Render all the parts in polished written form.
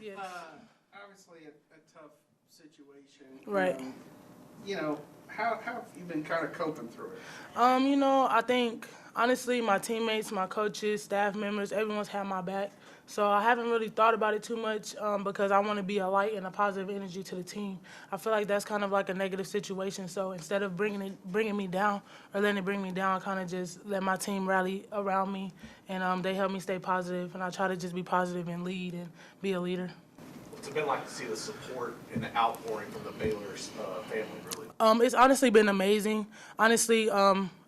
Yes. Obviously a tough situation. Right. How have you been kind of coping through it? I think, honestly, my teammates, my coaches, staff members, everyone's had my back. So I haven't really thought about it too much because I want to be a light and a positive energy to the team. I feel like that's kind of like a negative situation. So instead of bringing me down or letting it bring me down, I kind of just let my team rally around me, and they help me stay positive. And I try to just be positive and lead and be a leader. What's it been like to see the support and the outpouring from the Baylor's family, really? It's honestly been amazing. Honestly,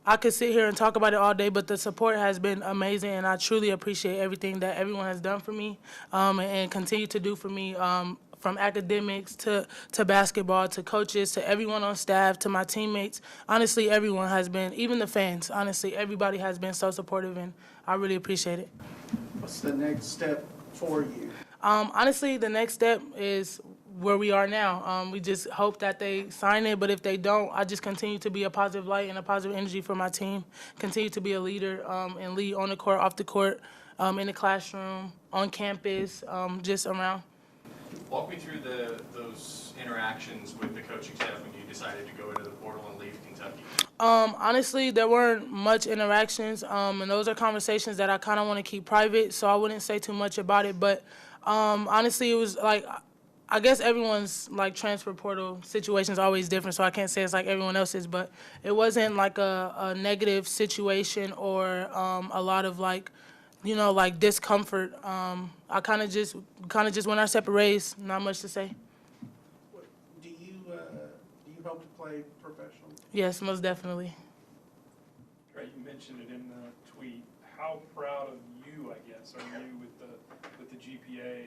I could sit here and talk about it all day, but the support has been amazing, and I truly appreciate everything that everyone has done for me and continue to do for me, from academics to basketball to coaches to everyone on staff to my teammates. Honestly, everyone has been, even the fans, honestly, everybody has been so supportive, and I really appreciate it. What's the next step for you? Honestly, the next step is where we are now. We just hope that they sign it, but if they don't, I just continue to be a positive light and a positive energy for my team, continue to be a leader and lead on the court, off the court, in the classroom, on campus, just around. Walk me through those interactions with the coaching staff when you decided to go into the portal and leave Kentucky. Honestly, there weren't much interactions, and those are conversations that I kind of want to keep private, so I wouldn't say too much about it, but honestly, it was like, I guess everyone's like transfer portal situation is always different, so I can't say it's like everyone else's, but it wasn't like a negative situation or a lot of like discomfort. I kind of just went our separate ways. Not much to say. Do you hope to play professional? Yes, most definitely. Right, you mentioned it in the tweet. How proud of you, I guess, are you with the GPA?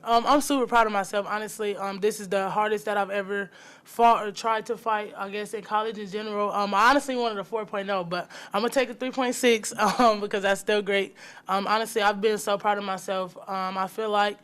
I'm super proud of myself, honestly. This is the hardest that I've ever fought or tried to fight, I guess, in college in general. I honestly wanted a 4.0, but I'm going to take a 3.6 because that's still great. Honestly, I've been so proud of myself. I feel like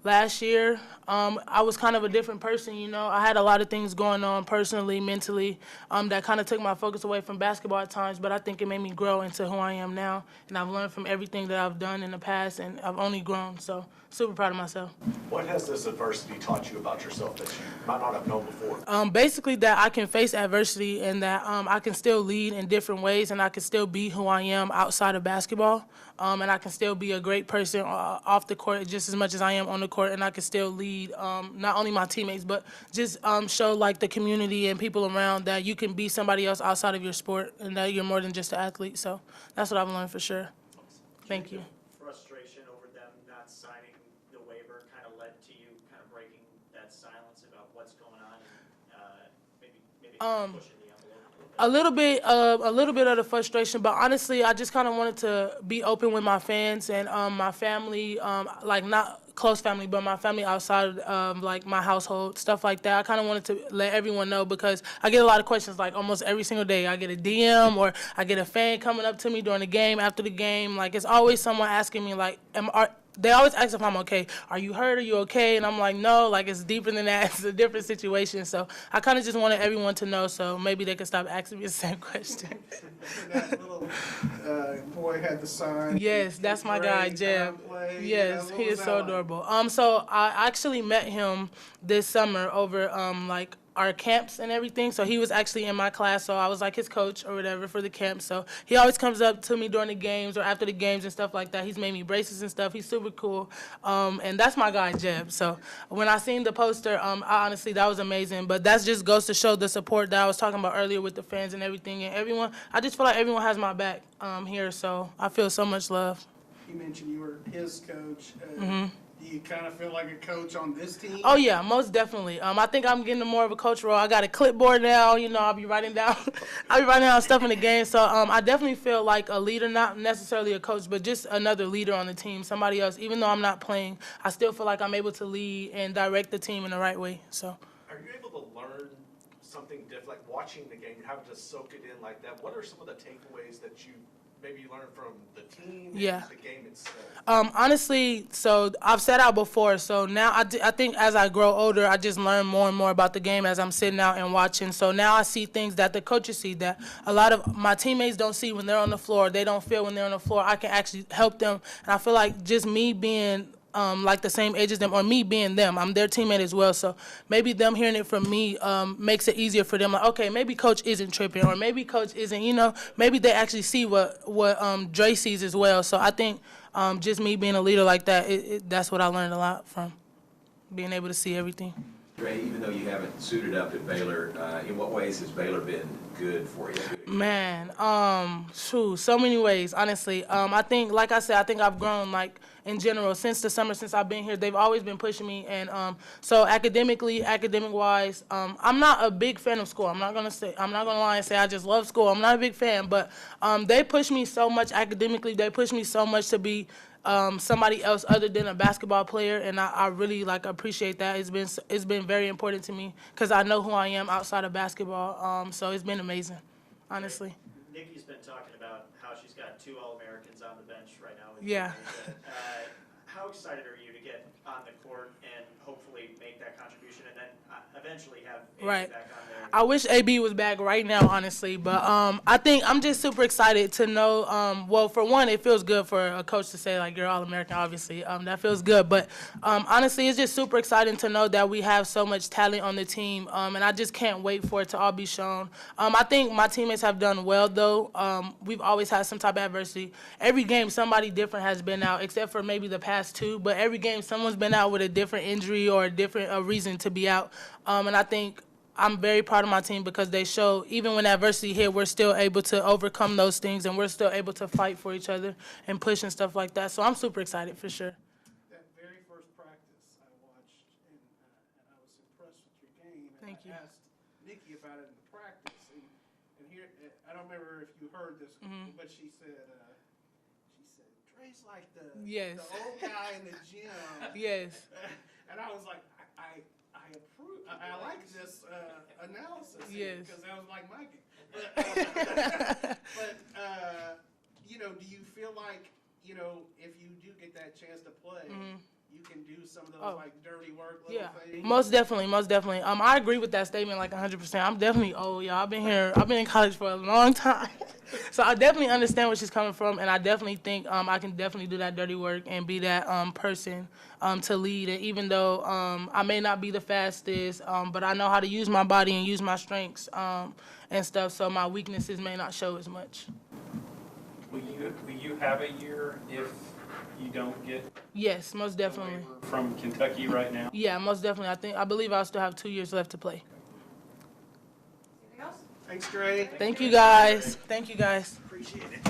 last year, I was kind of a different person, I had a lot of things going on personally, mentally, that kind of took my focus away from basketball at times, but I think it made me grow into who I am now, and I've learned from everything that I've done in the past, and I've only grown, so super proud of myself. What has this adversity taught you about yourself that you might not have known before? Basically that I can face adversity and that I can still lead in different ways and I can still be who I am outside of basketball, and I can still be a great person off the court just as much as I am on the court, and I can still lead not only my teammates but just show like the community and people around that you can be somebody else outside of your sport and that you're more than just an athlete. So that's what I've learned for sure. Thank you. Frustration over them not signing the waiver kind of led to you kind of breaking that silence about what's going on and maybe pushing the envelope a little bit? A little bit of the frustration, but honestly, I just kind of wanted to be open with my fans and my family, like not close family, but my family outside of like my household, stuff like that. I kind of wanted to let everyone know because I get a lot of questions like almost every single day. I get a DM or I get a fan coming up to me during the game, after the game. Like it's always someone asking me like, they always ask if I'm okay. Are you hurt? Are you okay? And I'm like, no, like it's deeper than that. It's a different situation. So I kind of just wanted everyone to know so maybe they could stop asking me the same question. That little boy had the sign. Yes, that's my guy, Jeb. Yes, he is so adorable. So I actually met him this summer over like our camps and everything. So he was actually in my class, so I was like his coach or whatever for the camp. So he always comes up to me during the games or after the games and stuff like that. He's made me braces and stuff. He's super cool. And that's my guy, Jeb. So when I seen the poster, honestly, that was amazing. But that just goes to show the support that I was talking about earlier with the fans and everything. And everyone, I just feel like everyone has my back here. So I feel so much love. You mentioned you were his coach. Do you kind of feel like a coach on this team? Oh, yeah, most definitely. I think I'm getting more of a coach role. I got a clipboard now. I'll be writing down stuff in the game. So I definitely feel like a leader, not necessarily a coach, but just another leader on the team, somebody else. Even though I'm not playing, I still feel like I'm able to lead and direct the team in the right way. So. Are you able to learn something different, like watching the game, having to soak it in like that? What are some of the takeaways that you maybe learn from the team and the game itself? Honestly, so I've said out before, so now I think as I grow older, I just learn more and more about the game as I'm sitting out and watching. So now I see things that the coaches see that a lot of my teammates don't see when they're on the floor. They don't feel when they're on the floor. I can actually help them. And I feel like just me being like the same age as them, or me being them. I'm their teammate as well, so maybe them hearing it from me makes it easier for them. Like, okay, maybe coach isn't tripping, or maybe coach isn't, maybe they actually see what Dre sees as well. So I think just me being a leader like that, that's what I learned a lot from, being able to see everything. Dre, even though you haven't suited up at Baylor, in what ways has Baylor been good for you? Man, so many ways, honestly. I think, like I said, I think I've grown, like, in general, since the summer, since I've been here. They've always been pushing me, and so academic-wise, I'm not a big fan of school. I'm not gonna lie and say I just love school. I'm not a big fan, but they push me so much academically. They push me so much to be somebody else other than a basketball player, and I really appreciate that. It's been very important to me because I know who I am outside of basketball. So it's been amazing, honestly. Nikki's been talking about how she's got 2 All-Americans on the bench right now. Yeah. How excited are you to get on the court and hopefully make that contribution, and then eventually have AB back on there? I wish AB was back right now, honestly, but I think I'm just super excited to know. Well, for one, it feels good for a coach to say, like, you're All-American, obviously. That feels good, but honestly, it's just super exciting to know that we have so much talent on the team, and I just can't wait for it to all be shown. I think my teammates have done well, though. We've always had some type of adversity. Every game, somebody different has been out, except for maybe the past 2, but every game, someone's been out with a different injury or a different reason to be out, and I think I'm very proud of my team because they show, even when adversity hit, we're still able to overcome those things, and we're still able to fight for each other and push and stuff like that. So I'm super excited for sure. That very first practice I watched, and I was impressed with your game. And Thank you. I asked Nikki about it in the practice, and here, I don't remember if you heard this, but she said, Dre's like the old guy in the gym. Yes. And I was like, I approve. I like this analysis. Yes. Because that was like my game. But do you feel like, if you do get that chance to play, you can do some of those dirty work little things? Most definitely. I agree with that statement 100%. I'm definitely old, y'all. I've been in college for a long time. So I definitely understand where she's coming from, and I definitely think I can definitely do that dirty work and be that person to lead. And even though I may not be the fastest, but I know how to use my body and use my strengths and stuff, so my weaknesses may not show as much. Will you have a year if you don't get Yes, most definitely. waiver from Kentucky right now? Yeah, most definitely. I believe I'll still have 2 years left to play. Thanks, Dre. Thank you guys. Appreciate it.